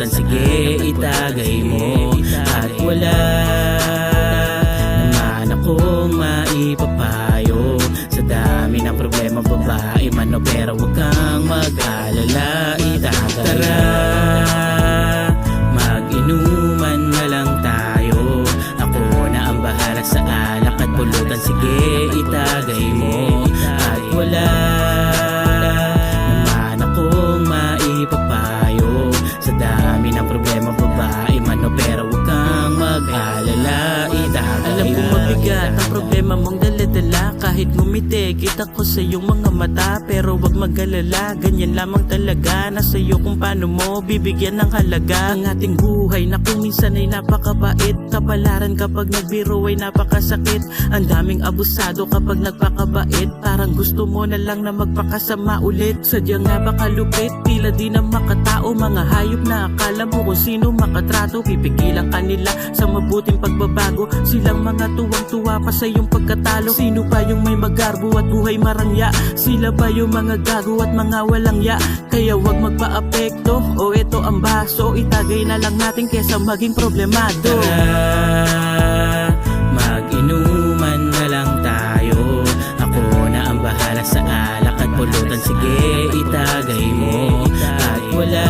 pulutan, sige itagay mo. At wala naman akong maipapayo sa dami ng problema, babae man o pero huwag kang mag-alala, itagay. Tara, mag-inuman na lang tayo. Ako na ang bahala sa alak at pulutan, sige itagay mo. At wala naman akong maipapayo sa dami ng problema, babae man o pero huwag kang mag-alala, itagay. Alam ko mabigat ang problema mong dala-dala. Kahit ngumiti, kita ko sa iyong mga mata. Pero wag mag-alala, ganyan lamang talaga. Nasa iyo kung paano mo bibigyan ng halaga ang ating buhay na kung minsan ay napakabait. Kapalaran kapag nagbiro ay napakasakit. Ang daming abusado kapag nagpakabait. Parang gusto mo na lang na magpakasama ulit. Sadyang napakalupit, tila di na makatao. Mga hayop na akala mo kung sino makatrato. Pipigilan ka nila sa mabuting pagbabago. Silang mga tuwang-tuwa pa sa iyong pagkatalo. Sino pa yung may magarbo at buhay marangya? Sila ba yung mga gago at mga walang ya? Kaya wag magpa-apekto, o eto ang baso. Itagay na lang natin kesa maging problemado. Tara, mag-inuman na lang tayo. Ako na ang bahala sa alak at pulutan, sige itagay mo. At wala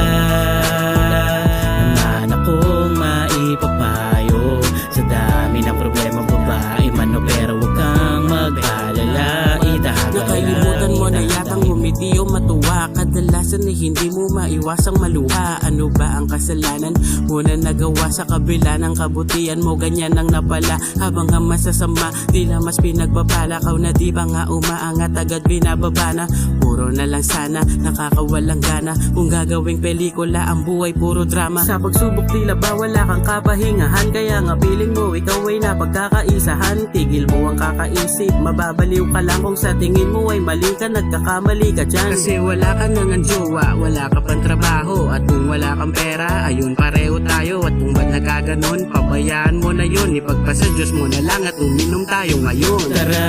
naman akong maipapayo sa dami ng problema, babae man o pero huwag kang mag-alala, itagay. Nakalimutan mo na yatang ngumiti o matuwa. Kadalasan ay hindi mo maiwasang maluha. Ano ba ang kasalanan mo na nagawa sa kabila ng kabutihan mo? Ganyan ang napala habang ang masasama tila mas pinagbabala. Kau na di ba nga umaangat agad binababa na? Puro na lang sana, nakakawalang gana. Kung gagawing pelikula ang buhay puro drama. Sa pagsubok tila ba wala kang kapahingahan? Kaya nga piling mo ikaw ay napagkakaisahan. Tigil mo ang kakaisip, mababaliw ka lang kung sa tingin mo ay mali ka, nagkakamali ka dyan. Kasi wala ka nang jowa, wala ka pang trabaho. At kung wala kang pera, ayun pareho tayo. At kung ba't nagkaganon, pabayaan mo na yun. Ipagpasa Diyos mo na lang at uminom tayo ngayon. Tara,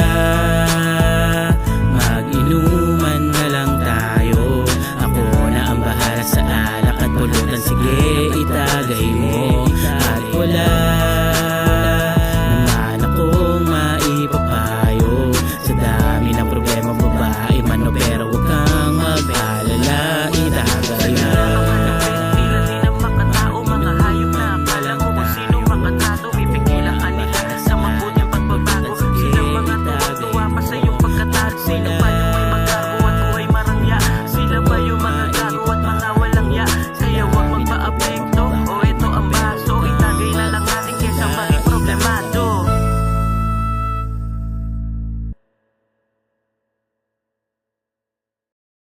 mag-inuman na lang tayo. Ako na ang bahala sa alak at pulutan, sige itagay mo.